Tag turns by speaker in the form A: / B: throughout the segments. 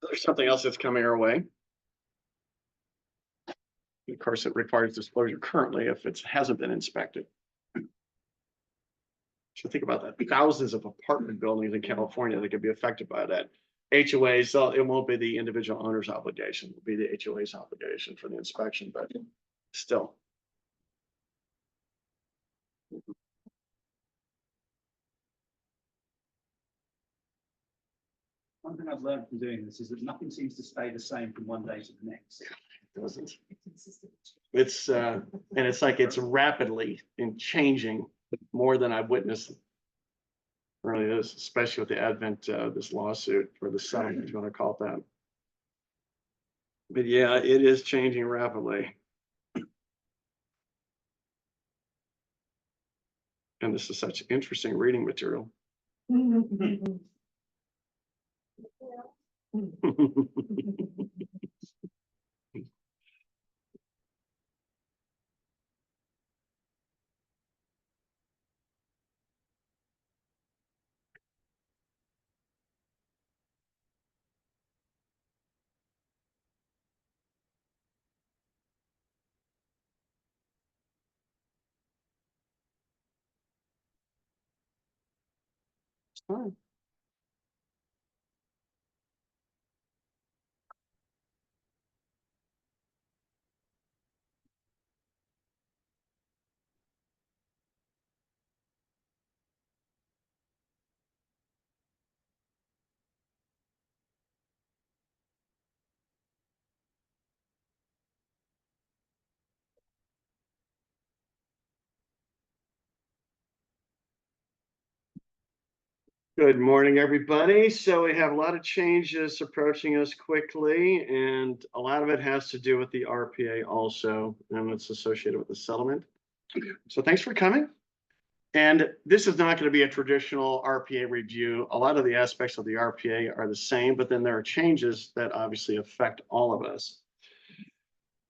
A: There's something else that's coming our way. Of course, it requires disclosure currently if it hasn't been inspected. So think about that. Thousands of apartment buildings in California that could be affected by that. HOAs, so it won't be the individual owner's obligation. It'll be the HOA's obligation for the inspection, but still.
B: One thing I've learned from doing this is that nothing seems to stay the same from one day to the next.
A: It doesn't. It's and it's like it's rapidly and changing more than I've witnessed. It really is, especially with the advent of this lawsuit or the settlement, if you want to call it that. But yeah, it is changing rapidly. And this is such interesting reading material. Fine. Good morning, everybody. So we have a lot of changes approaching us quickly, and a lot of it has to do with the RPA also, and it's associated with the settlement. So thanks for coming. And this is not going to be a traditional RPA review. A lot of the aspects of the RPA are the same, but then there are changes that obviously affect all of us.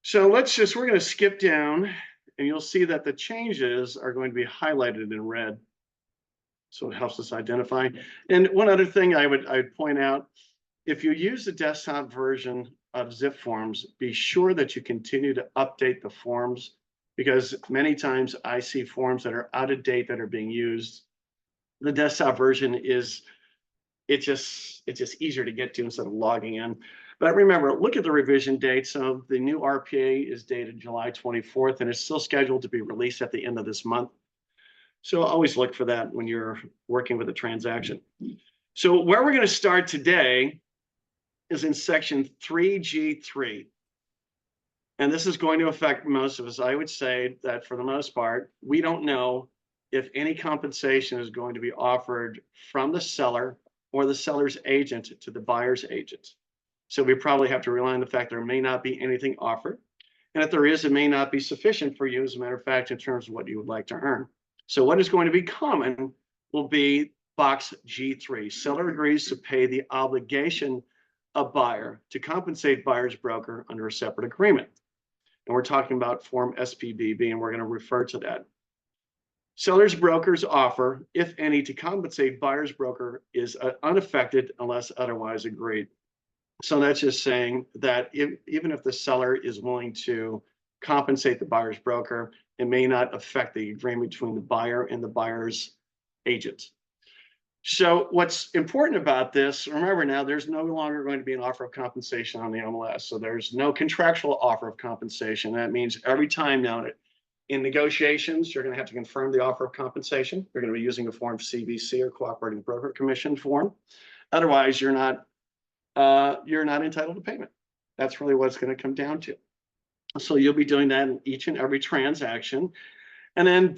A: So we're going to skip down, and you'll see that the changes are going to be highlighted in red. So it helps us identify. And one other thing I would point out, if you use the desktop version of zip forms, be sure that you continue to update the forms, because many times I see forms that are out of date that are being used. The desktop version it's just easier to get to instead of logging in. But remember, look at the revision date. So the new RPA is dated July 24th, and it's still scheduled to be released at the end of this month. So always look for that when you're working with a transaction. So where we're going to start today is in section 3G3. And this is going to affect most of us. I would say that for the most part, we don't know if any compensation is going to be offered from the seller or the seller's agent to the buyer's agent. So we probably have to rely on the fact there may not be anything offered. And if there is, it may not be sufficient for you, as a matter of fact, in terms of what you would like to earn. So what is going to be common will be box G3. Seller agrees to pay the obligation of buyer to compensate buyer's broker under a separate agreement. And we're talking about form SPBB, and we're going to refer to that. Seller's broker's offer, if any, to compensate buyer's broker is unaffected unless otherwise agreed. So that's just saying that even if the seller is willing to compensate the buyer's broker, it may not affect the agreement between the buyer and the buyer's agent. So what's important about this, remember now, there's no longer going to be an offer of compensation on the MLS. So there's no contractual offer of compensation. That means every time now in negotiations, you're going to have to confirm the offer of compensation. You're going to be using a form CBC or Cooperating Broker Commission form. Otherwise, you're not entitled to payment. That's really what it's going to come down to. So you'll be doing that in each and every transaction. And then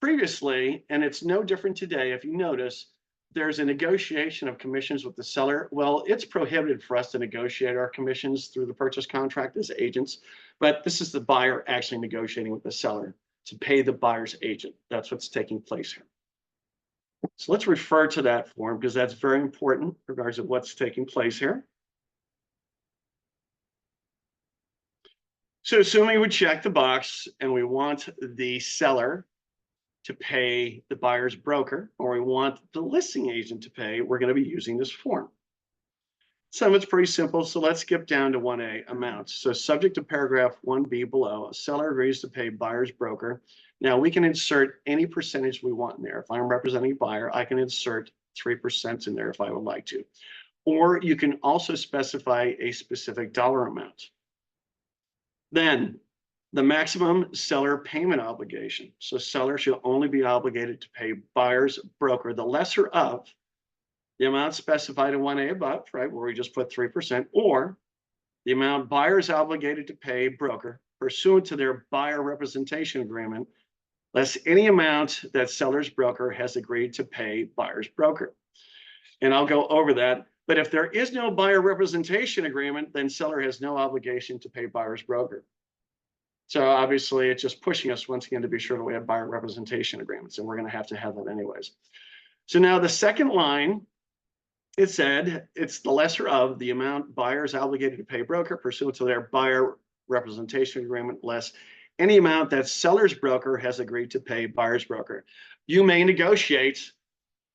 A: previously, and it's no different today, if you notice, there's a negotiation of commissions with the seller. Well, it's prohibited for us to negotiate our commissions through the purchase contract as agents, but this is the buyer actually negotiating with the seller to pay the buyer's agent. That's what's taking place here. So let's refer to that form because that's very important in regards to what's taking place here. So assuming we check the box and we want the seller to pay the buyer's broker, or we want the listing agent to pay, we're going to be using this form. Some it's pretty simple, so let's skip down to 1A, amounts. So subject to paragraph 1B below, a seller agrees to pay buyer's broker. Now we can insert any percentage we want in there. If I'm representing a buyer, I can insert 3% in there if I would like to. Or you can also specify a specific dollar amount. Then the maximum seller payment obligation. So seller should only be obligated to pay buyer's broker the lesser of the amount specified in 1A above, right, where we just put 3%, or the amount buyer is obligated to pay broker pursuant to their buyer representation agreement, less any amount that seller's broker has agreed to pay buyer's broker. And I'll go over that. But if there is no buyer representation agreement, then seller has no obligation to pay buyer's broker. So obviously, it's just pushing us once again to be sure that we have buyer representation agreements, and we're going to have that anyways. So now the second line, it said it's the lesser of the amount buyer is obligated to pay broker pursuant to their buyer representation agreement, less any amount that seller's broker has agreed to pay buyer's broker. You may negotiate,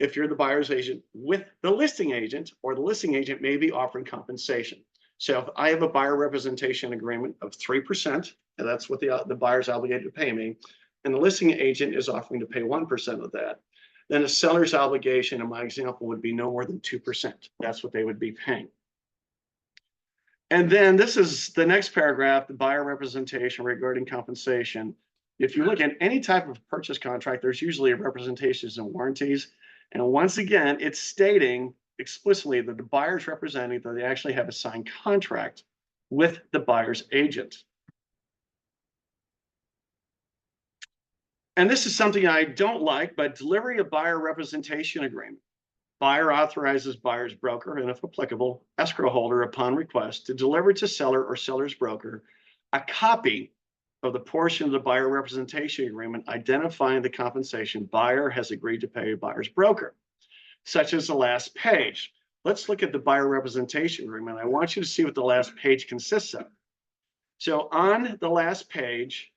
A: if you're the buyer's agent, with the listing agent, or the listing agent may be offering compensation. So if I have a buyer representation agreement of 3%, and that's what the buyer's obligated to pay me, and the listing agent is offering to pay 1% of that, then a seller's obligation in my example would be no more than 2%. That's what they would be paying. And then this is the next paragraph, the buyer representation regarding compensation. If you look at any type of purchase contract, there's usually representations and warranties. And once again, it's stating explicitly that the buyer's representing that they actually have a signed contract with the buyer's agent. And this is something I don't like, but delivery of buyer representation agreement. Buyer authorizes buyer's broker, and if applicable, escrow holder upon request to deliver to seller or seller's broker a copy of the portion of the buyer representation agreement identifying the compensation buyer has agreed to pay buyer's broker, such as the last page. Let's look at the buyer representation agreement. I want you to see what the last page consists of. So on the last page,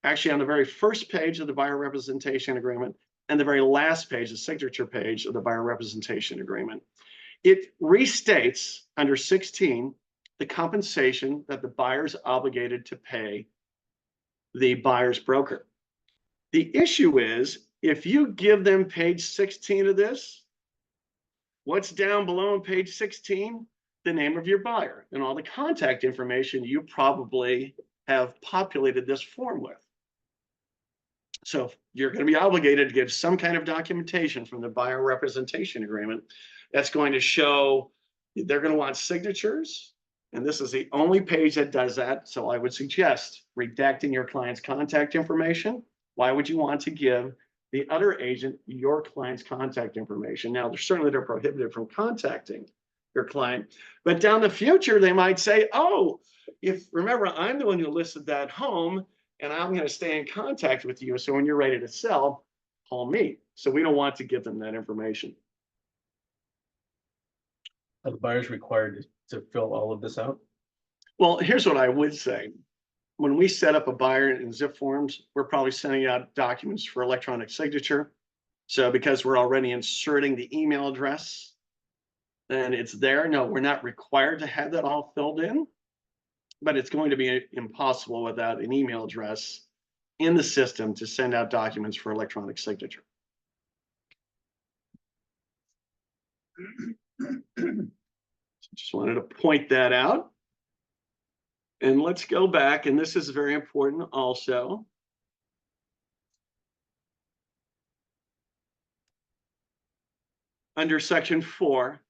A: actually on the very first page of the buyer representation agreement and the very last page, the signature page of the buyer representation agreement, it restates under 16 the compensation that the buyer is obligated to pay the buyer's broker. The issue is, if you give them page 16 of this, what's down below on page 16? The name of your buyer and all the contact information you probably have populated this form with. So you're going to be obligated to give some kind of documentation from the buyer representation agreement that's going to show they're going to want signatures. And this is the only page that does that. So I would suggest redacting your client's contact information. Why would you want to give the other agent your client's contact information? Now, they're prohibited from contacting your client, but down the future, they might say, oh, remember, I'm the one who listed that home, and I'm going to stay in contact with you. So when you're ready to sell, call me. So we don't want to give them that information.
C: Are the buyers required to fill all of this out?
A: Well, here's what I would say. When we set up a buyer in zip forms, we're probably sending out documents for electronic signature. So because we're already inserting the email address, then it's there. No, we're not required to have that all filled in, but it's going to be impossible without an email address in the system to send out documents for electronic signature. Just wanted to point that out. And let's go back, and this is very important also. Under section 4,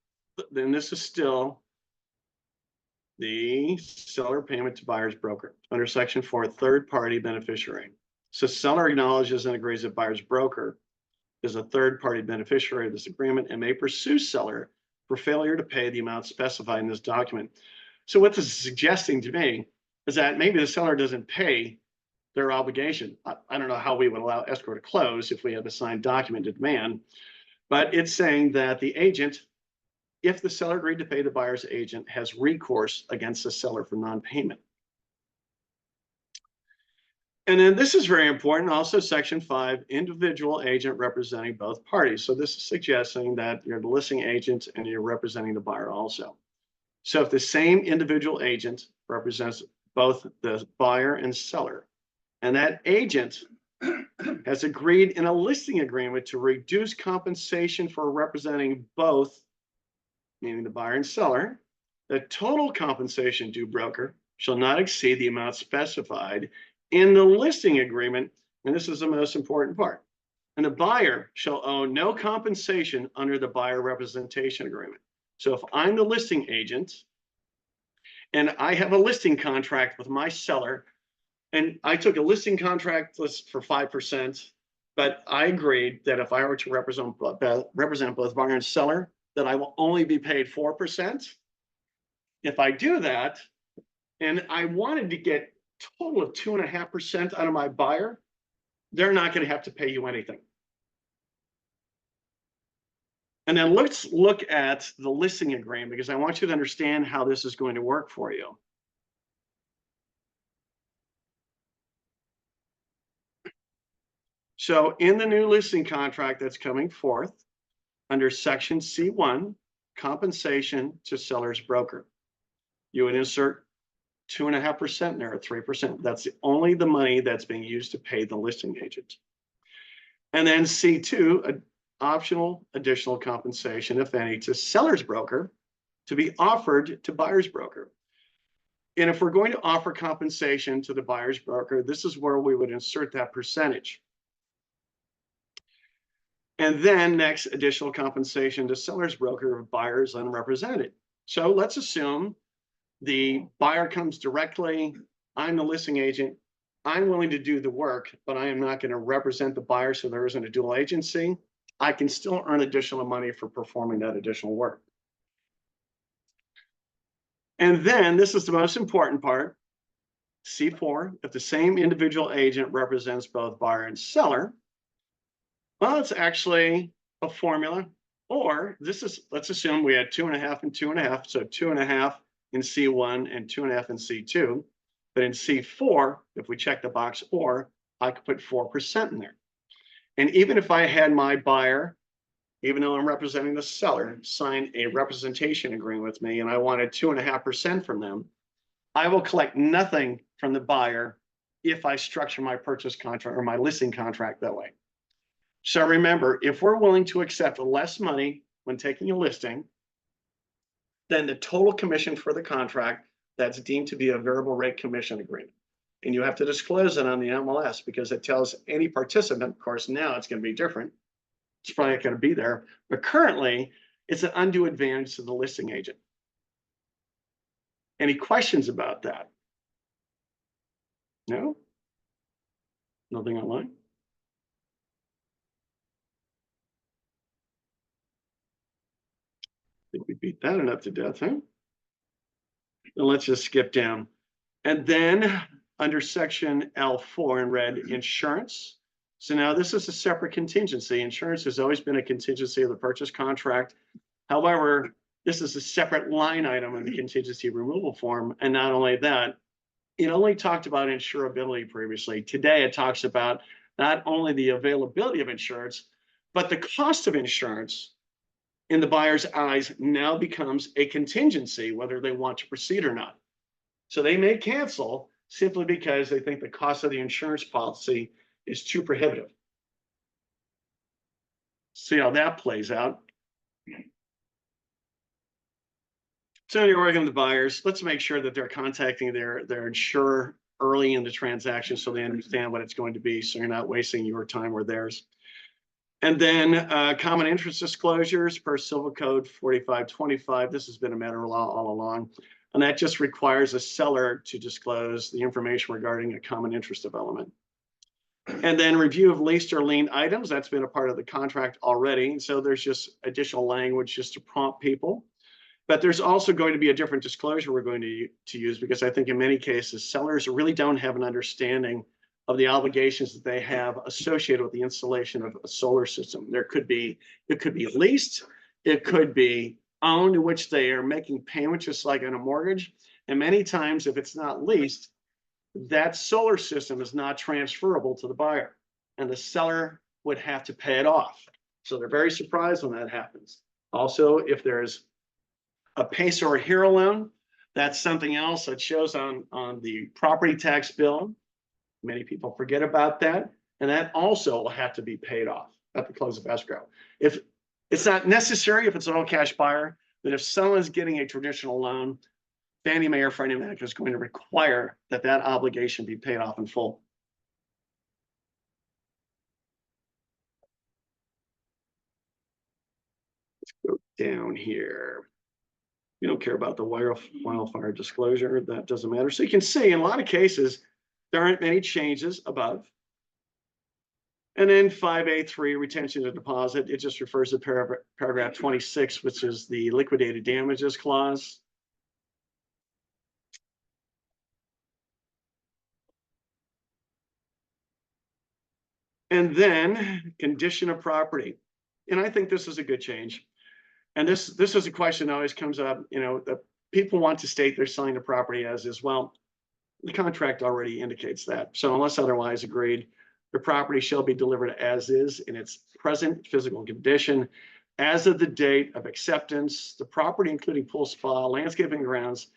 A: then this is still the seller payment to buyer's broker. Under section 4, third-party beneficiary. So seller acknowledges and agrees that buyer's broker is a third-party beneficiary of this agreement and may pursue seller for failure to pay the amount specified in this document. So what this is suggesting to me is that maybe the seller doesn't pay their obligation. I don't know how we would allow escrow to close if we have a signed document to demand, but it's saying that the agent, if the seller agreed to pay the buyer's agent, has recourse against the seller for non-payment. And then this is very important. Also, section 5, individual agent representing both parties. So this is suggesting that you're the listing agent and you're representing the buyer also. So if the same individual agent represents both the buyer and seller, and that agent has agreed in a listing agreement to reduce compensation for representing both, meaning the buyer and seller, the total compensation due broker shall not exceed the amount specified in the listing agreement. And this is the most important part. And the buyer shall owe no compensation under the buyer representation agreement. So if I'm the listing agent and I have a listing contract with my seller, and I took a listing contract list for 5%, but I agreed that if I were to represent both buyer and seller, that I will only be paid 4%. If I do that, and I wanted to get a total of 2.5% out of my buyer, they're not going to have to pay you anything. And then let's look at the listing agreement, because I want you to understand how this is going to work for you. So in the new listing contract that's coming forth, under section C1, compensation to seller's broker, you would insert 2.5% in there, or 3%. That's only the money that's being used to pay the listing agent. And then C2, optional additional compensation, if any, to seller's broker to be offered to buyer's broker. And if we're going to offer compensation to the buyer's broker, this is where we would insert that percentage. And then next, additional compensation to seller's broker if buyer is unrepresented. So let's assume the buyer comes directly, I'm the listing agent, I'm willing to do the work, but I am not going to represent the buyer, so there isn't a dual agency. I can still earn additional money for performing that additional work. And then this is the most important part, C4, if the same individual agent represents both buyer and seller, well, it's actually a formula, or this is, let's assume we had 2.5 and 2.5, so 2.5 in C1 and 2.5 in C2. But in C4, if we check the box or, I could put 4% in there. And even if I had my buyer, even though I'm representing the seller, sign a representation agreement with me and I wanted 2.5% from them, I will collect nothing from the buyer if I structure my purchase contract or my listing contract that way. So remember, if we're willing to accept less money when taking a listing, then the total commission for the contract that's deemed to be a variable rate commission agreement. And you have to disclose it on the MLS because it tells any participant, of course, now it's going to be different. It's probably not going to be there, but currently it's an undue advantage to the listing agent. Any questions about that? No? Nothing online? I think we beat that enough to death, huh? Then let's just skip down. And then under section L4 in red, insurance. So now this is a separate contingency. Insurance has always been a contingency of the purchase contract. However, this is a separate line item in the contingency removal form. And not only that, it only talked about insurability previously. Today, it talks about not only the availability of insurance, but the cost of insurance in the buyer's eyes now becomes a contingency, whether they want to proceed or not. So they may cancel simply because they think the cost of the insurance policy is too prohibitive. See how that plays out. So you're working with the buyers. Let's make sure that they're contacting their insurer early in the transaction so they understand what it's going to be, so you're not wasting your time or theirs. And then common interest disclosures per Civil Code 4525. This has been a matter of law all along. And that just requires a seller to disclose the information regarding a common interest development. And then review of leased or lien items. That's been a part of the contract already. And so there's just additional language just to prompt people. But there's also going to be a different disclosure we're going to use, because I think in many cases, sellers really don't have an understanding of the obligations that they have associated with the installation of a solar system. It could be leased, it could be owned, in which they are making payments just like on a mortgage. And many times, if it's not leased, that solar system is not transferable to the buyer, and the seller would have to pay it off. So they're very surprised when that happens. Also, if there's a PACE or a HERO loan, that's something else that shows on the property tax bill. Many people forget about that. And that also will have to be paid off at the close of escrow. If it's not necessary, if it's an all cash buyer, that if someone's getting a traditional loan, Fannie Mae or Freddie Mac is going to require that that obligation be paid off in full. Let's go down here. We don't care about the wildfire disclosure. That doesn't matter. So you can see in a lot of cases, there aren't many changes above. And then 5A3, retention of deposit, it just refers to paragraph 26, which is the liquidated damages clause. And then condition of property. And I think this is a good change. And this is a question that always comes up, you know, that people want to state they're selling the property as is. Well, the contract already indicates that. So unless otherwise agreed, the property shall be delivered as is in its present physical condition as of the date of acceptance. The property, including pool, spa, landscaping, grounds,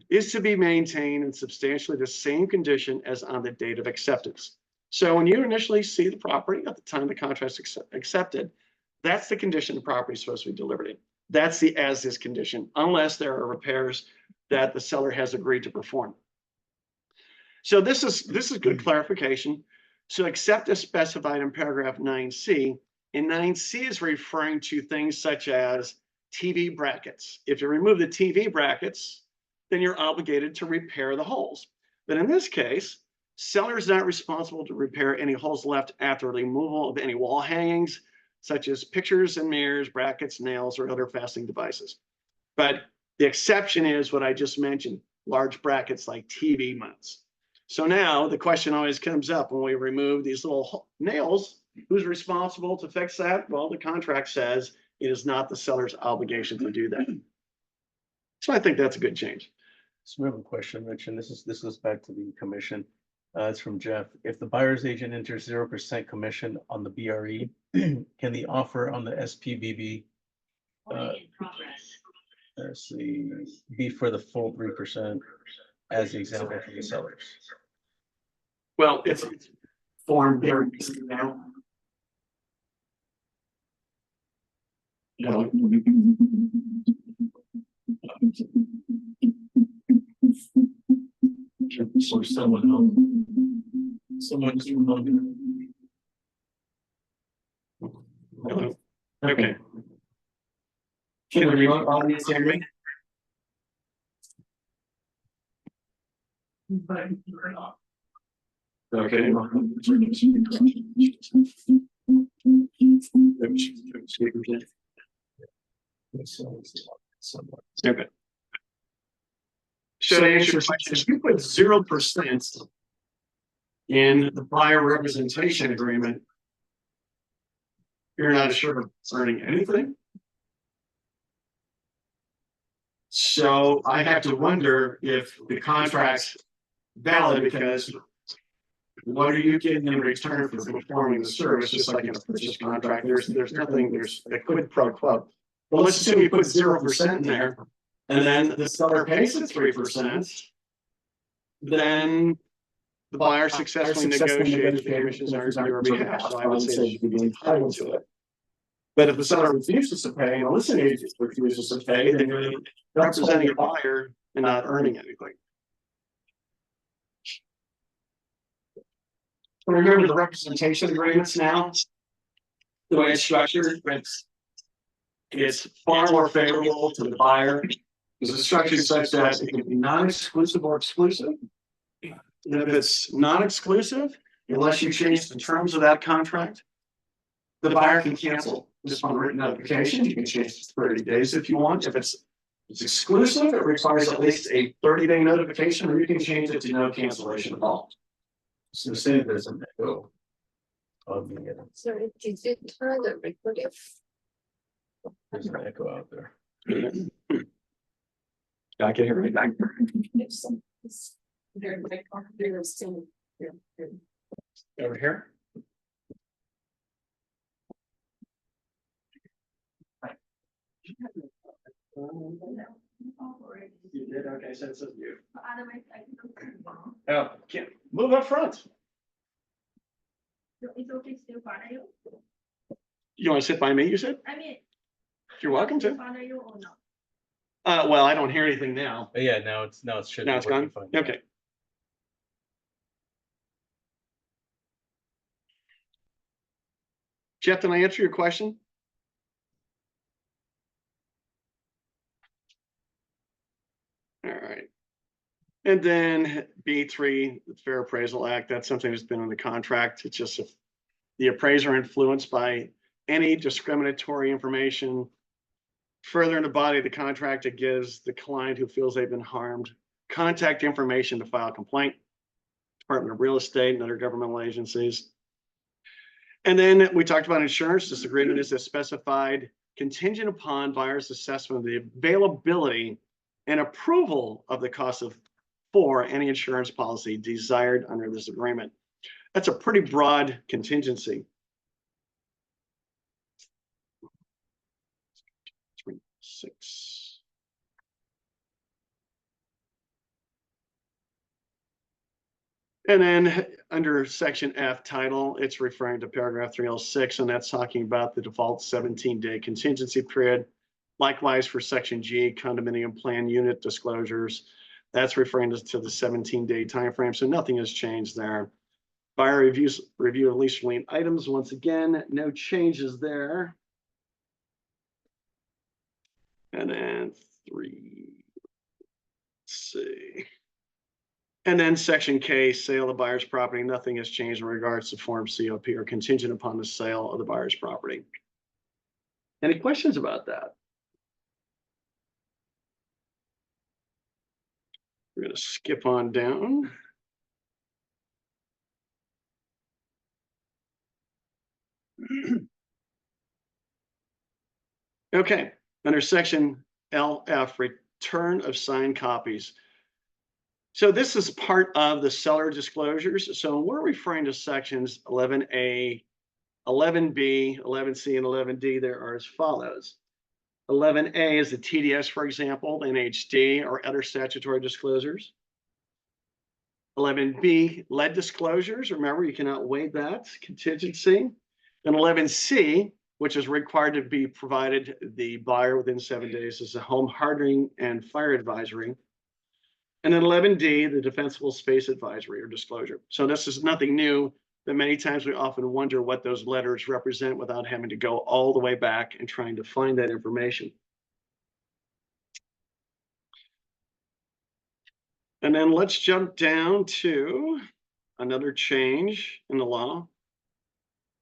A: is to be maintained in substantially the same condition as on the date of acceptance. So when you initially see the property at the time the contract is accepted, that's the condition the property is supposed to be delivered in. That's the as-is condition, unless there are repairs that the seller has agreed to perform. So this is good clarification. So except as specified in paragraph 9C, and 9C is referring to things such as TV brackets. If you remove the TV brackets, then you're obligated to repair the holes. But in this case, seller is not responsible to repair any holes left after removal of any wall hangings, such as pictures and mirrors, brackets, nails, or other fastening devices. But the exception is what I just mentioned, large brackets like TV mounts. So now the question always comes up when we remove these little nails, who's responsible to fix that? Well, the contract says it is not the seller's obligation to do that. So I think that's a good change.
C: So we have a question, Rich, and this goes back to the commission. It's from Jeff. If the buyer's agent enters 0% commission on the BRE, can the offer on the SPVB let's see, be for the full 3% as the example for the sellers?
A: Well, it's form very easy now. Well,
C: Or someone else. Someone's
A: okay.
D: Can the remote audience hear me?
A: Okay. Okay. So to answer your question, if you put 0% in the buyer representation agreement, you're not sure of earning anything. So I have to wonder if the contract's valid, because what are you getting in return for performing the service? Just like in a purchase contract, there's nothing, there's a quid pro quo. Well, let's assume you put 0% in there, and then the seller pays it 3%. Then the buyer successfully negotiated the commissions on your behalf. So I would say you can be entitled to it. But if the seller refuses to pay, and the listing agent refuses to pay, then you're representing a buyer and not earning anything. Remember the representation agreements now, the way it's structured, it's far more favorable to the buyer. Because it's structured such that it can be non-exclusive or exclusive. And if it's non-exclusive, unless you change the terms of that contract, the buyer can cancel just on written notification. You can change it to 30 days if you want. If it's exclusive, it requires at least a 30-day notification, or you can change it to no cancellation at all.
C: So say there's an echo.
E: Sorry, did you turn the recording?
C: There's an echo out there.
A: I can hear it back. Over here. You did, okay, so it says you.
E: Otherwise, I don't.
A: Oh, can't, move up front.
E: It's okay, still bother you?
A: You want to sit by me, you said?
E: I mean.
A: You're welcome
E: still
A: to.
E: Bother you or not?
A: Well, I don't hear anything now.
C: But yeah, now it should.
A: Now
C: be
A: it's gone?
C: working fine.
A: Okay. Jeff, did I answer your question? All right. And then B3, the Fair Appraisal Act, that's something that's been in the contract. It's just if the appraiser influenced by any discriminatory information further in the body of the contract, it gives the client who feels they've been harmed contact information to file a complaint. Department of Real Estate and other governmental agencies. And then we talked about insurance. This agreement is specified contingent upon buyer's assessment of the availability and approval of the cost for any insurance policy desired under this agreement. That's a pretty broad contingency. 3, 6. And then under section F title, it's referring to paragraph 306, and that's talking about the default 17-day contingency period. Likewise for section G, condominium plan unit disclosures, that's referring to the 17-day time frame. So nothing has changed there. Buyer review of lease lien items. Once again, no changes there. And then 3, let's see. And then section K, sale of buyer's property. Nothing has changed in regards to form COP or contingent upon the sale of the buyer's property. Any questions about that? We're going to skip on down. Okay, under section LF, return of signed copies. So this is part of the seller disclosures. So we're referring to sections 11A, 11B, 11C, and 11D. There are as follows. 11A is the TDS, for example, NHD, or other statutory disclosures. 11B, lead disclosures. Remember, you cannot waive that contingency. And 11C, which is required to be provided the buyer within 7 days, is a home hardening and fire advisory. And then 11D, the defensible space advisory or disclosure. So this is nothing new, but many times we often wonder what those letters represent without having to go all the way back and trying to find that information. And then let's jump down to another change in the law.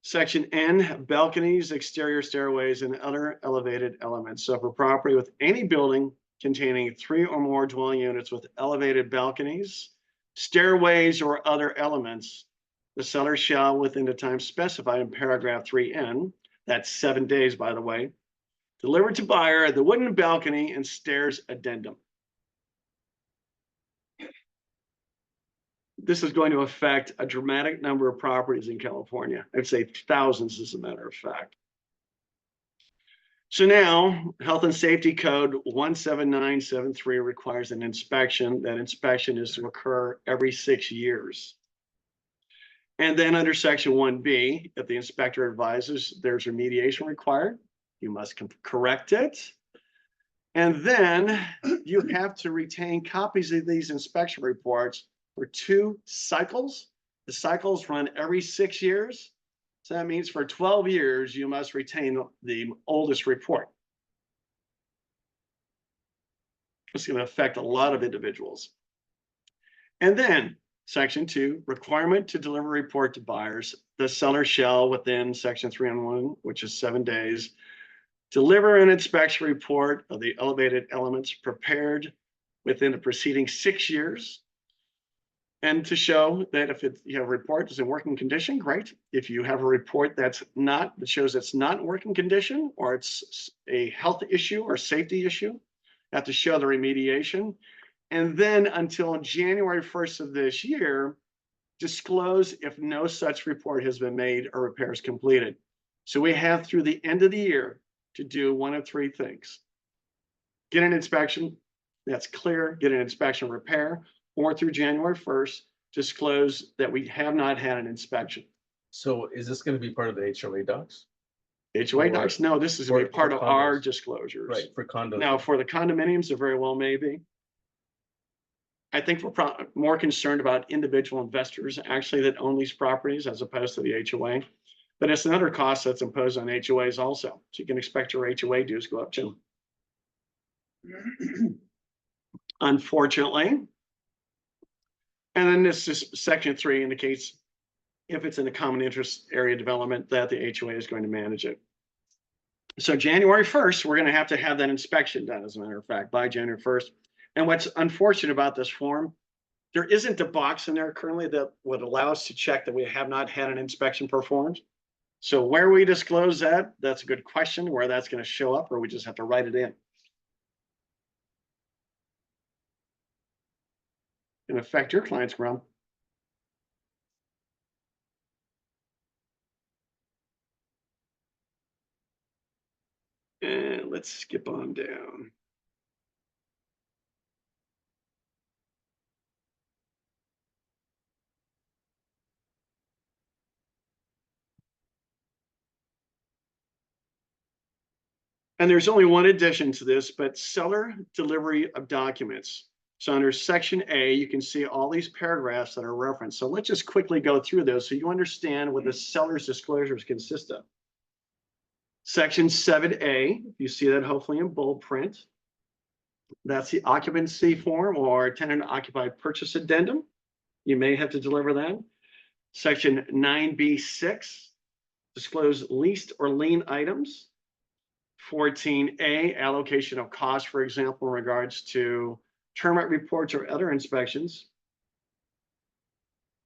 A: Section N, balconies, exterior stairways, and other elevated elements. So for property with any building containing 3 or more dwelling units with elevated balconies, stairways, or other elements, the seller shall, within the time specified in paragraph 3N, that's 7 days, by the way, deliver to buyer the wooden balcony and stairs addendum. This is going to affect a dramatic number of properties in California. I'd say thousands, as a matter of fact. So now, Health and Safety Code 17973 requires an inspection. That inspection is to occur every 6 years. And then under section 1B, if the inspector advises there's remediation required, you must correct it. And then you have to retain copies of these inspection reports for 2 cycles. The cycles run every 6 years. So that means for 12 years, you must retain the oldest report. It's going to affect a lot of individuals. And then section 2, requirement to deliver a report to buyers. The seller shall, within section 301, which is 7 days, deliver an inspection report of the elevated elements prepared within the preceding 6 years. And to show that if you have a report that's in working condition, great. If you have a report that shows it's not in working condition, or it's a health issue or safety issue, you have to show the remediation. And then until January 1st of this year, disclose if no such report has been made or repairs completed. So we have through the end of the year to do one of 3 things. Get an inspection, that's clear, get an inspection repair, or through January 1st, disclose that we have not had an inspection.
C: So is this gonna be part of the HOA docs?
A: HOA docs, no, this is gonna be
C: for
A: part of our
C: condos.
A: disclosures.
C: Right, for condos?
A: Now, for the condominiums, it very well may be. I think we're more concerned about individual investors actually that own these properties as opposed to the HOA. But it's another cost that's imposed on HOAs also. So you can expect your HOA dues go up too. Unfortunately. And then this is section 3 indicates if it's in a common interest area development that the HOA is going to manage it. So January 1st, we're going to have that inspection done, as a matter of fact, by January 1st. And what's unfortunate about this form, there isn't a box in there currently that would allow us to check that we have not had an inspection performed. So where we disclose that, that's a good question, where that's going to show up, or we just have to write it in. Can affect your client's ground. And let's skip on down. And there's only one addition to this, but seller delivery of documents. So under section A, you can see all these paragraphs that are referenced. So let's just quickly go through those so you understand what the seller's disclosures consist of. Section 7A, you see that hopefully in bold print. That's the occupancy form or tenant occupied purchase addendum. You may have to deliver that. Section 9B6, disclose leased or lien items. 14A, allocation of costs, for example, in regards to termite reports or other inspections.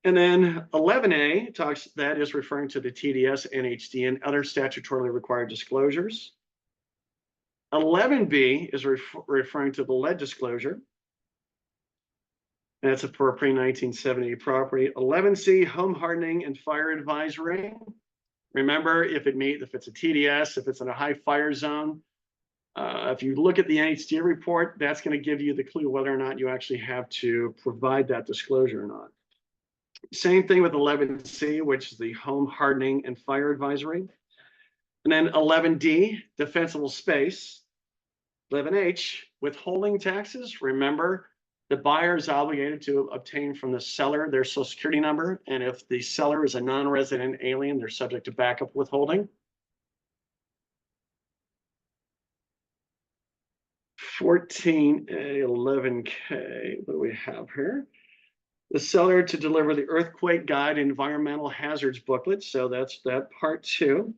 A: And then 11A that is referring to the TDS, NHD, and other statutorily required disclosures. 11B is referring to the lead disclosure. That's for a pre-1970 property. 11C, home hardening and fire advisory. Remember, if it's a TDS, if it's in a high fire zone, if you look at the NHD report, that's going to give you the clue whether or not you actually have to provide that disclosure or not. Same thing with 11C, which is the home hardening and fire advisory. And then 11D, defensible space. 11H, withholding taxes. Remember, the buyer is obligated to obtain from the seller their social security number. And if the seller is a non-resident alien, they're subject to backup withholding. 14A, 11K, what do we have here? The seller to deliver the earthquake guide environmental hazards booklet. So that's that part 2.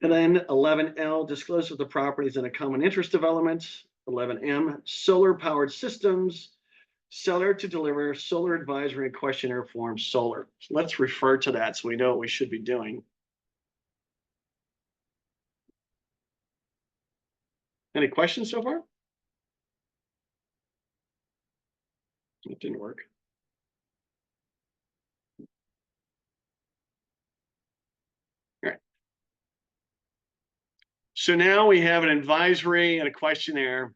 A: And then 11L, disclose of the properties in a common interest development. 11M, solar powered systems. Seller to deliver solar advisory questionnaire form solar. So let's refer to that so we know what we should be doing. Any questions so far? It didn't work. All right. So now we have an advisory and a questionnaire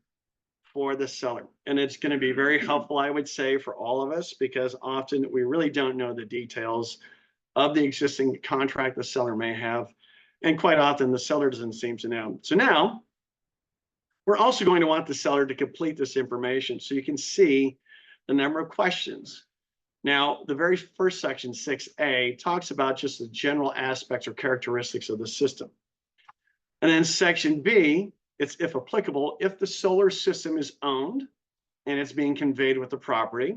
A: for the seller. And it's going to be very helpful, I would say, for all of us, because often we really don't know the details of the existing contract the seller may have. And quite often the seller doesn't seem to know. So now we're also going to want the seller to complete this information so you can see the number of questions. Now, the very first section, 6A, talks about just the general aspects or characteristics of the system. And then section B, it's if applicable, if the solar system is owned and it's being conveyed with the property.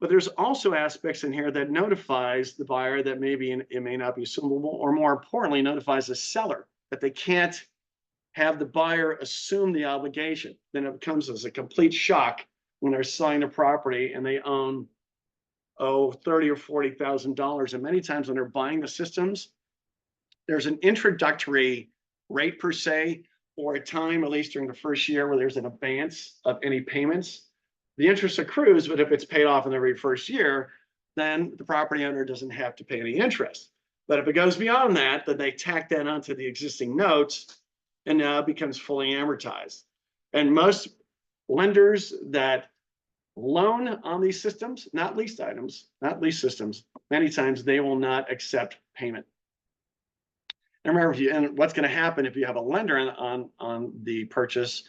A: But there's also aspects in here that notifies the buyer that maybe it may not be suitable, or more importantly, notifies the seller that they can't have the buyer assume the obligation. Then it comes as a complete shock when they're selling the property and they own, $30,000 or $40,000. And many times when they're buying the systems, there's an introductory rate per se, or a time, at least during the first year, where there's an abeyance of any payments. The interest accrues, but if it's paid off in the very first year, then the property owner doesn't have to pay any interest. But if it goes beyond that, then they tack that onto the existing notes, and now it becomes fully amortized. And most lenders that loan on these systems, not leased items, not lease systems, many times they will not accept payment. And remember, and what's going to happen if you have a lender on the purchase,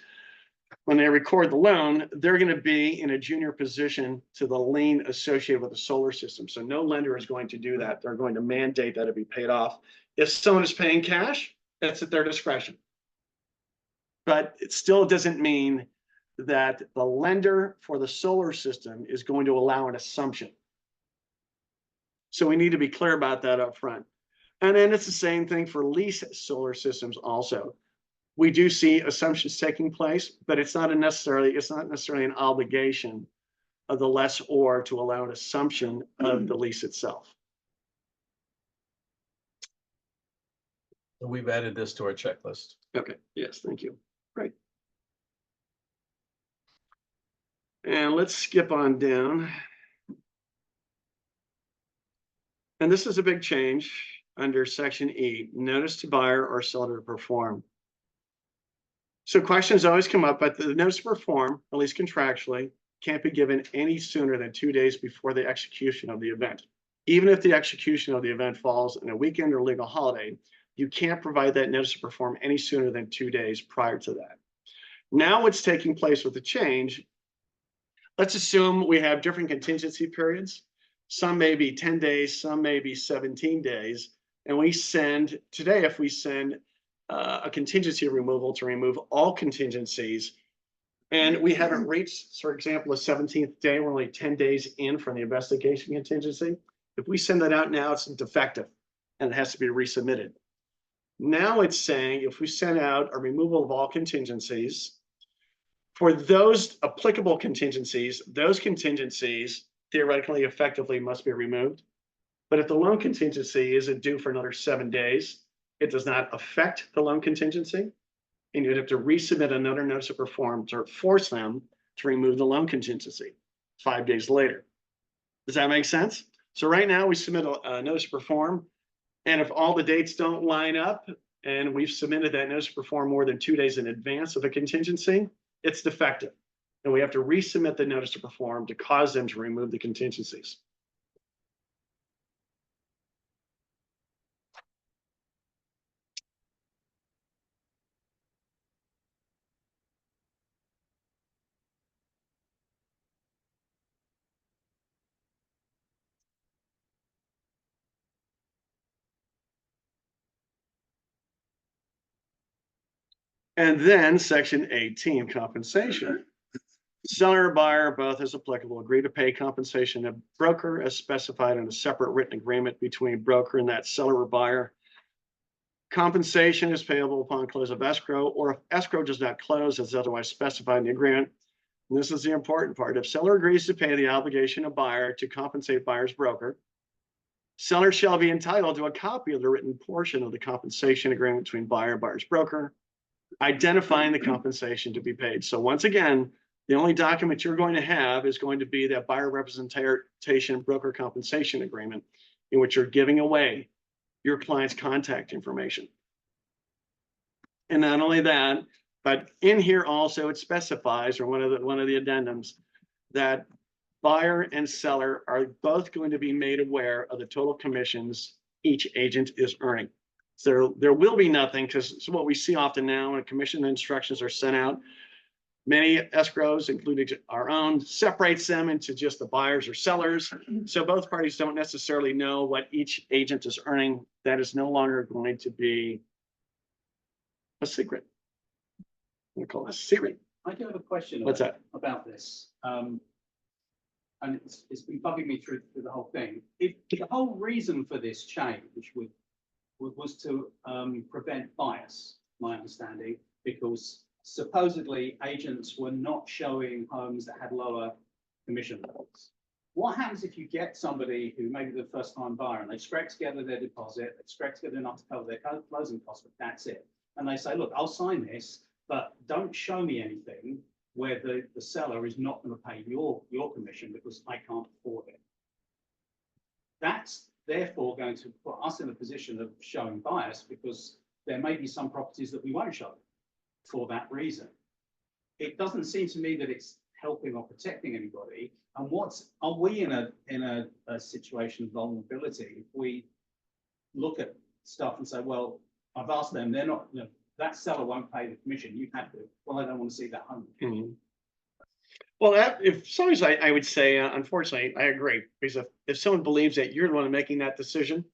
A: when they record the loan, they're going to be in a junior position to the lien associated with the solar system. So no lender is going to do that. They're going to mandate that it be paid off. If someone is paying cash, that's at their discretion. But it still doesn't mean that the lender for the solar system is going to allow an assumption. So we need to be clear about that up front. And then it's the same thing for lease solar systems also. We do see assumptions taking place, but it's not necessarily an obligation of the lessor to allow an assumption of the lease itself.
C: We've added this to our checklist.
A: Okay, yes, thank you. Great. And let's skip on down. And this is a big change under section E, notice to buyer or seller to perform. So questions always come up, but the notice to perform, at least contractually, can't be given any sooner than 2 days before the execution of the event. Even if the execution of the event falls in a weekend or legal holiday, you can't provide that notice to perform any sooner than 2 days prior to that. Now what's taking place with the change, let's assume we have different contingency periods. Some may be 10 days, some may be 17 days. And we send, today, if we send a contingency removal to remove all contingencies, and we haven't reached, for example, the 17th day, we're only 10 days in from the investigation contingency. If we send that out now, it's defective and it has to be resubmitted. Now it's saying if we send out a removal of all contingencies, for those applicable contingencies, those contingencies theoretically effectively must be removed. But if the loan contingency isn't due for another 7 days, it does not affect the loan contingency. And you'd have to resubmit another notice of perform to force them to remove the loan contingency 5 days later. Does that make sense? So right now we submit a notice of perform. And if all the dates don't line up and we've submitted that notice of perform more than 2 days in advance of a contingency, it's defective. And we have to resubmit the notice to perform to cause them to remove the contingencies. And then section 18, compensation. Seller or buyer, both as applicable, agree to pay compensation to broker as specified in a separate written agreement between broker and that seller or buyer. Compensation is payable upon close of escrow, or if escrow does not close as otherwise specified in the agreement. And this is the important part. If seller agrees to pay the obligation of buyer to compensate buyer's broker, seller shall be entitled to a copy of the written portion of the compensation agreement between buyer and buyer's broker, identifying the compensation to be paid. So once again, the only document you're going to have is going to be that buyer representation broker compensation agreement, in which you're giving away your client's contact information. And not only that, but in here also it specifies, or one of the addendums, that buyer and seller are both going to be made aware of the total commissions each agent is earning. So there will be nothing, because it's what we see often now when commission instructions are sent out. Many escrows, including our own, separates them into just the buyers or sellers. So both parties don't necessarily know what each agent is earning. That is no longer going to be a secret. We call it a secret.
B: I do have a question.
A: What's that?
B: About this. And it's been bugging me through the whole thing. If the whole reason for this change was to prevent bias, my understanding, because supposedly agents were not showing homes that had lower commission levels. What happens if you get somebody who maybe the first time buyer and they scrape together their deposit, they scrape together enough to cover their closing costs, but that's it. And they say, look, I'll sign this, but don't show me anything where the seller is not going to pay your commission because I can't afford it. That's therefore going to put us in a position of showing bias, because there may be some properties that we won't show for that reason. it doesn't seem to me that it's helping or protecting anybody. And are we in a situation of vulnerability if we look at stuff and say, well, I've asked them, they're not, that seller won't pay the commission, you have to, well, I don't want to see that home.
A: Mhm. Well, that, if somebody's, I would say, unfortunately, I agree, because if someone believes that you're the one making that decision,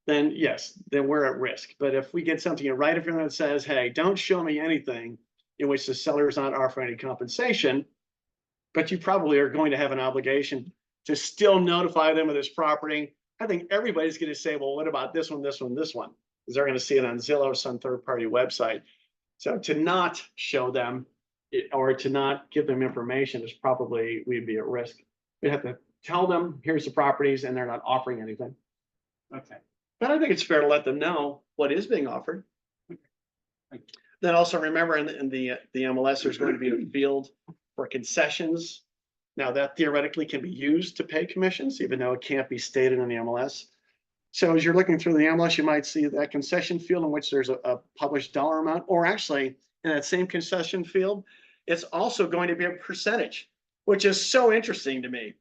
A: then yes, then we're at risk. But if we get something in writing from them that says, hey, don't show me anything in which the seller is not offering any compensation, but you probably are going to have an obligation to still notify them of this property, I think everybody's going to say, well, what about this one, this one, this one? Because they're going to see it on Zillow or some third-party website. So to not show them or to not give them information is probably, we'd be at risk. We have to tell them, here's the properties, and they're not offering anything.
B: Okay.
A: But I think it's fair to let them know what is being offered. Then also remember in the MLS, there's going to be a field for concessions. Now that theoretically can be used to pay commissions, even though it can't be stated in the MLS. So as you're looking through the MLS, you might see that concession field in which there's a published dollar amount, or actually in that same concession field, it's also going to be a percentage, which is so interesting to me.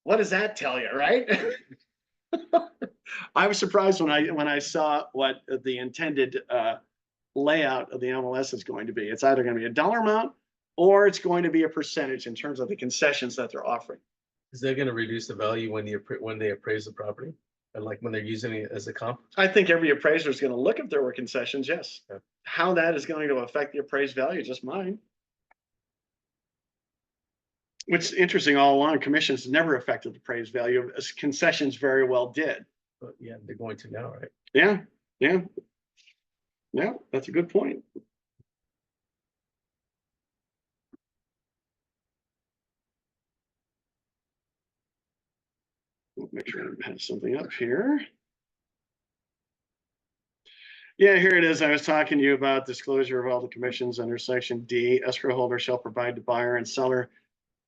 A: What does that tell you, right? I was surprised when I saw what the intended layout of the MLS is going to be. It's either going to be a dollar amount or it's going to be a percentage in terms of the concessions that they're offering.
C: Is that going to reduce the value when they appraise the property? And like when they're using it as a comp?
A: I think every appraiser is going to look if there were concessions, yes.
C: Yeah.
A: How that is going to affect the appraised value is just mine. What's interesting, all along, commissions never affected the appraised value, as concessions very well did.
C: But yeah, they're going to now, right?
A: Yeah, yeah. Yeah, that's a good point. Make sure I have something up here. Yeah, here it is. I was talking to you about disclosure of all the commissions under section D. Escrow holder shall provide to buyer and seller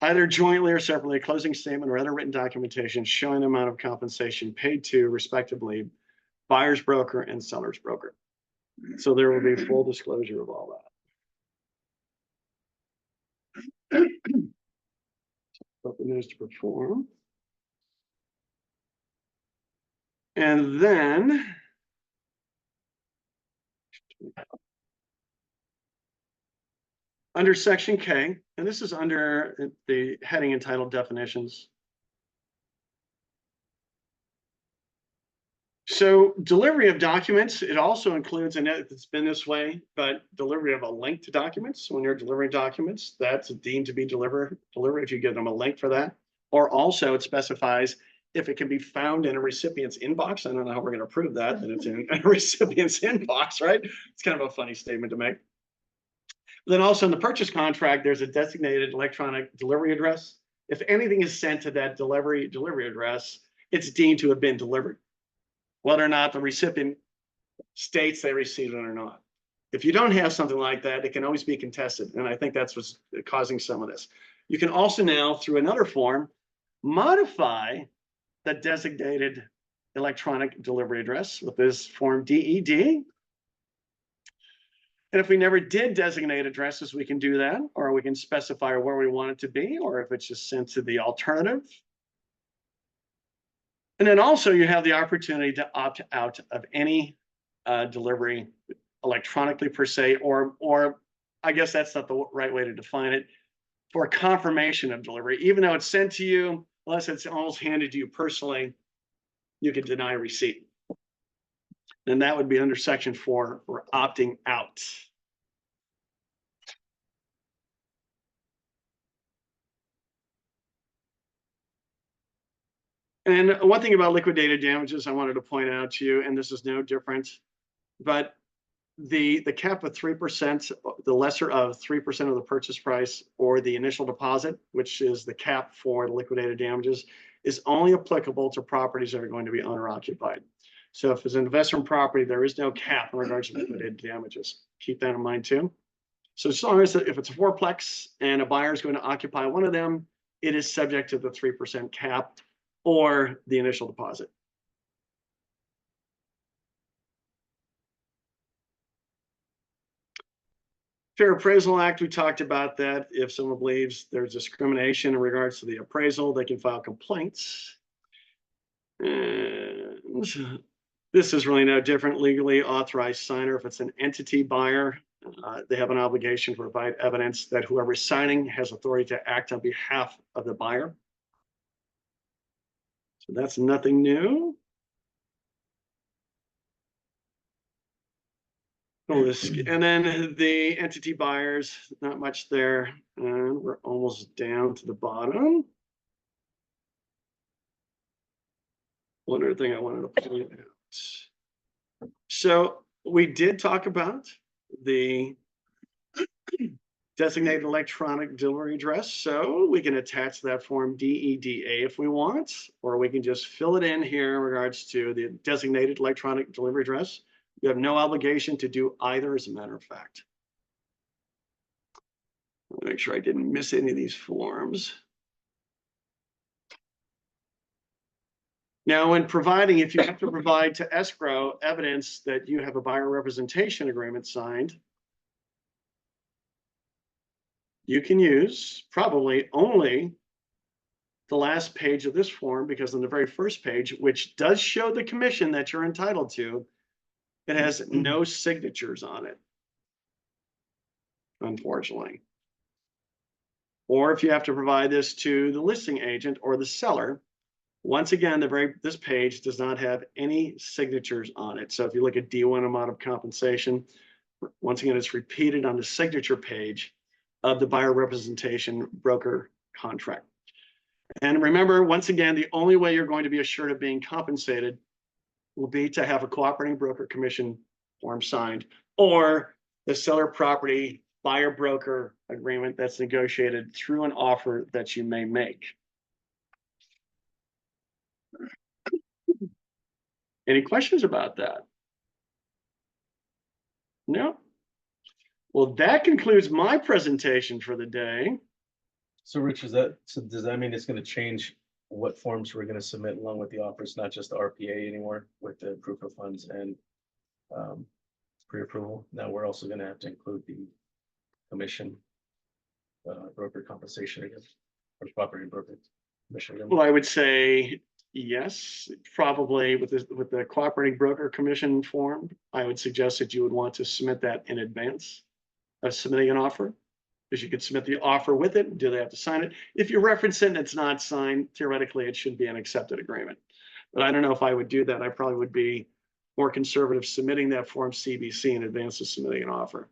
A: either jointly or separately a closing statement or other written documentation showing the amount of compensation paid to, respectively, buyer's broker and seller's broker. So there will be full disclosure of all that. Open news to perform. And then under section K, and this is under the heading entitled definitions. So delivery of documents, it also includes, and it's been this way, but delivery of a link to documents. When you're delivering documents, that's deemed to be delivery if you give them a link for that. Or also it specifies if it can be found in a recipient's inbox. I don't know how we're going to prove that it's in a recipient's inbox, right? It's kind of a funny statement to make. Then also in the purchase contract, there's a designated electronic delivery address. If anything is sent to that delivery address, it's deemed to have been delivered, whether or not the recipient states they received it or not. If you don't have something like that, it can always be contested. And I think that's what's causing some of this. You can also now, through another form, modify the designated electronic delivery address with this form DED. And if we never did designate addresses, we can do that, or we can specify where we want it to be, or if it's just sent to the alternative. And then also you have the opportunity to opt out of any delivery electronically per se, or I guess that's not the right way to define it, for confirmation of delivery. Even though it's sent to you, unless it's almost handed to you personally, you can deny receipt. And that would be under section 4 for opting out. And one thing about liquidated damages I wanted to point out to you, and this is no different, but the cap of 3%, the lesser of 3% of the purchase price or the initial deposit, which is the cap for the liquidated damages, is only applicable to properties that are going to be owner occupied. So if it's an investment property, there is no cap in regards to liquidated damages. Keep that in mind too. So as long as if it's a fourplex and a buyer is going to occupy one of them, it is subject to the 3% cap or the initial deposit. Fair Appraisal Act, we talked about that. If someone believes there's discrimination in regards to the appraisal, they can file complaints. And this is really no different. Legally authorized signer, if it's an entity buyer, they have an obligation to provide evidence that whoever is signing has authority to act on behalf of the buyer. So that's nothing new. And then the entity buyers, not much there. And we're almost down to the bottom. One other thing I wanted to point out. So we did talk about the designated electronic delivery address. So we can attach that form DEDA if we want, or we can just fill it in here in regards to the designated electronic delivery address. You have no obligation to do either, as a matter of fact. I'll make sure I didn't miss any of these forms. Now, when providing, if you have to provide to escrow evidence that you have a buyer representation agreement signed, you can use probably only the last page of this form, because on the very first page, which does show the commission that you're entitled to, it has no signatures on it, unfortunately. Or if you have to provide this to the listing agent or the seller, once again, this page does not have any signatures on it. So if you look at D1 amount of compensation, once again, it's repeated on the signature page of the buyer representation broker contract. And remember, once again, the only way you're going to be assured of being compensated will be to have a cooperating broker commission form signed, or the seller property buyer broker agreement that's negotiated through an offer that you may make. Any questions about that? No? Well, that concludes my presentation for the day.
C: So Rich, so does that mean it's gonna change what forms we're gonna submit along with the offers, not just the RPA anymore with the proof of funds and pre-approval? Now we're also gonna have to include the commission broker compensation again, or property broker commission again.
A: Well, I would say yes, probably with the cooperating broker commission form. I would suggest that you would want to submit that in advance of submitting an offer, because you could submit the offer with it. Do they have to sign it? If you reference it and it's not signed, theoretically, it should be an accepted agreement. But I don't know if I would do that. I probably would be more conservative submitting that form CBC in advance of submitting an offer.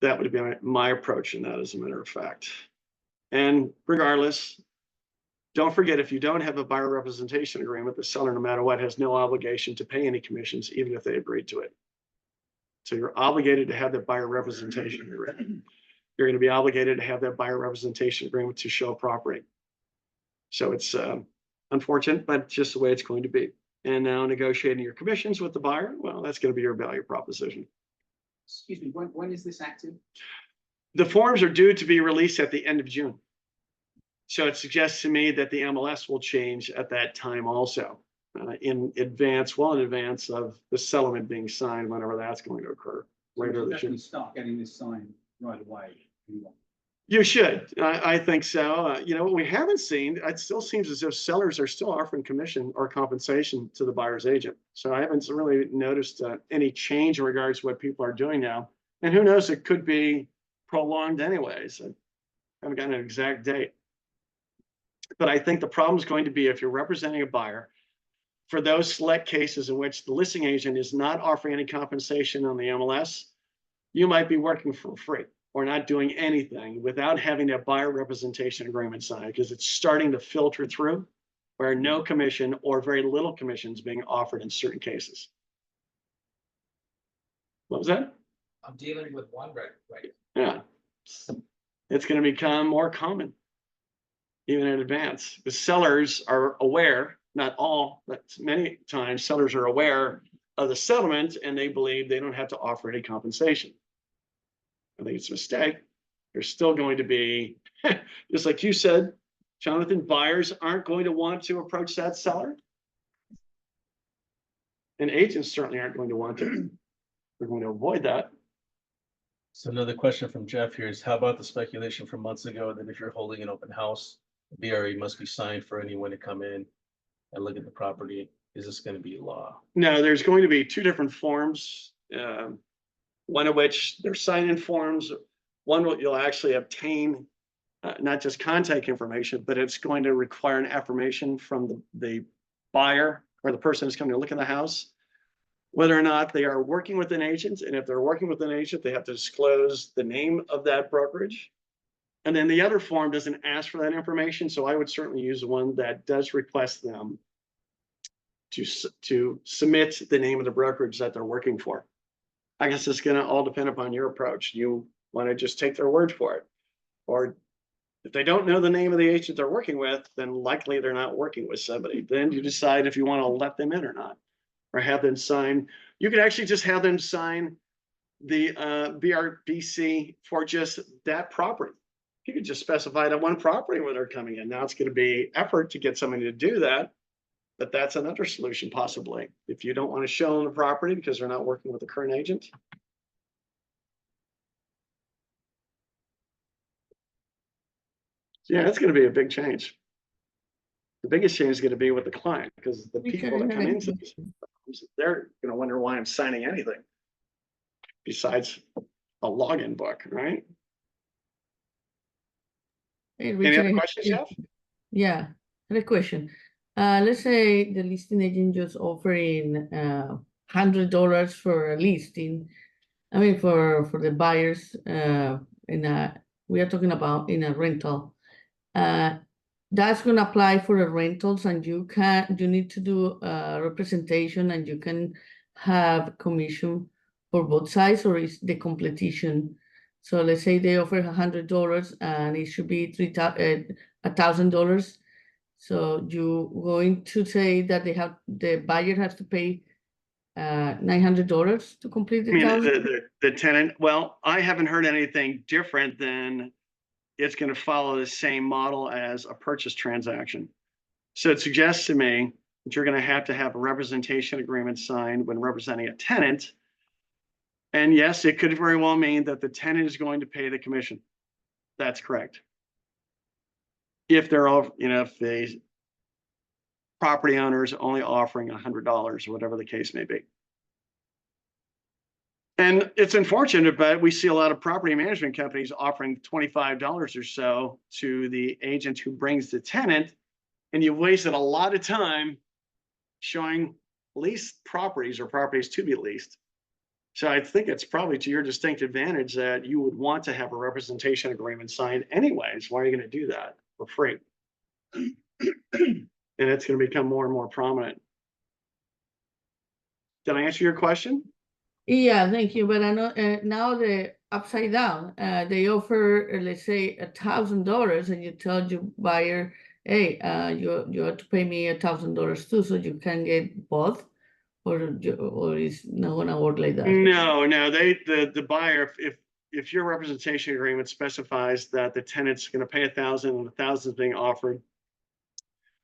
A: That would be my approach in that, as a matter of fact. And regardless, don't forget, if you don't have a buyer representation agreement, the seller, no matter what, has no obligation to pay any commissions, even if they agreed to it. So you're obligated to have that buyer representation agreement. You're going to be obligated to have that buyer representation agreement to show property. So it's unfortunate, but just the way it's going to be. And now negotiating your commissions with the buyer, well, that's going to be your value proposition.
B: Excuse me, when is this active?
A: The forms are due to be released at the end of June. So it suggests to me that the MLS will change at that time also, in advance, well in advance of the settlement being signed, whenever that's going to occur. Later this year.
B: Start getting this signed right away.
A: You should. I think so. You know, what we haven't seen, it still seems as if sellers are still offering commission or compensation to the buyer's agent. So I haven't really noticed any change in regards to what people are doing now. And who knows, it could be prolonged anyways. I haven't gotten an exact date. But I think the problem is going to be, if you're representing a buyer, for those select cases in which the listing agent is not offering any compensation on the MLS, you might be working for free or not doing anything without having that buyer representation agreement signed, because it's starting to filter through where no commission or very little commission is being offered in certain cases. What was that?
D: I'm dealing with one right.
A: Yeah, it's going to become more common, even in advance. The sellers are aware, not all, but many times sellers are aware of the settlement, and they believe they don't have to offer any compensation. I think it's a mistake. There's still going to be, just like you said, Jonathan, buyers aren't going to want to approach that seller. And agents certainly aren't going to want to. They're going to avoid that.
C: So another question from Jeff here is, how about the speculation from months ago that if you're holding an open house, BRE must be signed for anyone to come in and look at the property? Is this going to be law?
A: No, there's going to be two different forms. One of which they're sign-in forms. One will you'll actually obtain not just contact information, but it's going to require an affirmation from the buyer or the person who's coming to look at the house, whether or not they are working with an agent. And if they're working with an agent, they have to disclose the name of that brokerage. And then the other form doesn't ask for that information. So I would certainly use one that does request them to submit the name of the brokerage that they're working for. I guess it's going to all depend upon your approach. You want to just take their word for it, or if they don't know the name of the agent they're working with, then likely they're not working with somebody. Then you decide if you want to let them in or not, or have them sign. You could actually just have them sign the BRBC for just that property. You could just specify that one property where they're coming in. Now it's going to be effort to get somebody to do that, but that's another solution possibly. If you don't want to show them the property because they're not working with the current agent. Yeah, that's going to be a big change. The biggest change is going to be with the client, because the people that come into these firms, they're going to wonder why I'm signing anything besides a login book, right?
F: Hey,
A: Any
F: Richard,
A: other questions, Jeff?
F: Yeah, I had a question. Let's say the listing agent just offering $100 for a listing. I mean, for the buyers we are talking about in a rental. That's going to apply for the rentals, and you need to do a representation, and you can have commission for both sides, or is the competition? So let's say they offer $100 and it should be $1,000. So you going to say that the buyer has to pay $900 to complete
A: I
F: the
A: mean,
F: 1,000?
A: the tenant, well, I haven't heard anything different than it's going to follow the same model as a purchase transaction. So it suggests to me that you're going to have a representation agreement signed when representing a tenant. And yes, it could very well mean that the tenant is going to pay the commission. That's correct. If they're all, if the property owner is only offering $100 or whatever the case may be. And it's unfortunate, but we see a lot of property management companies offering $25 or so to the agent who brings the tenant, and you've wasted a lot of time showing leased properties or properties to be leased. So I think it's probably to your distinct advantage that you would want to have a representation agreement signed anyways. Why are you going to do that for free? And it's going to become more and more prominent. Did I answer your question?
F: Yeah, thank you. But I know now the upside down. They offer, let's say, $1,000, and you tell your buyer, "Hey, you have to pay me $1,000 too, so you can get both," or it's not gonna work like that.
A: No, the buyer, if your representation agreement specifies that the tenant's going to pay $1,000 and $1,000 is being offered,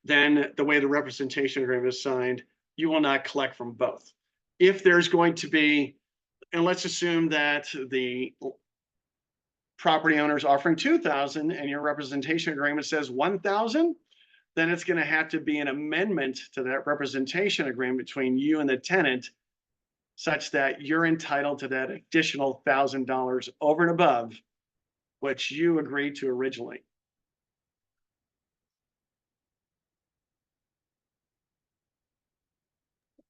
A: then the way the representation agreement is signed, you will not collect from both. If there's going to be, and let's assume that the property owner is offering $2,000 and your representation agreement says $1,000, then it's going to have to be an amendment to that representation agreement between you and the tenant, such that you're entitled to that additional $1,000 over and above what you agreed to originally.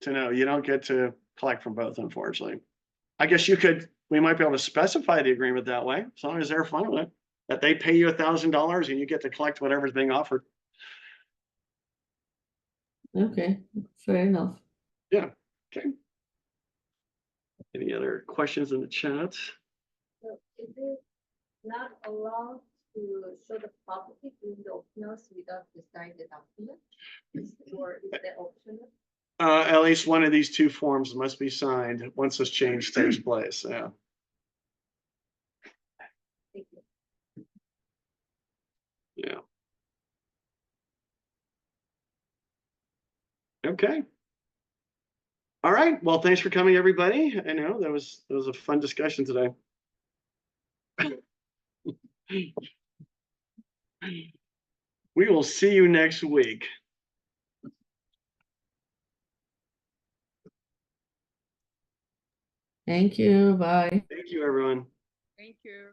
A: So no, you don't get to collect from both, unfortunately. I guess we might be able to specify the agreement that way, as long as they're fine with it, that they pay you $1,000 and you get to collect whatever's being offered.
F: Okay, fair enough.
A: Yeah, okay. Any other questions in the chat?
E: So is it not allowed to show the property during the open house without the signed document? Or is that optional?
A: At least one of these two forms must be signed once this change takes place. Yeah.
E: Thank you.
A: Yeah. Okay. All right. Well, thanks for coming, everybody. I know that was a fun discussion today. We will see you next week.
F: Thank you, bye.
A: Thank you, everyone.
E: Thank you.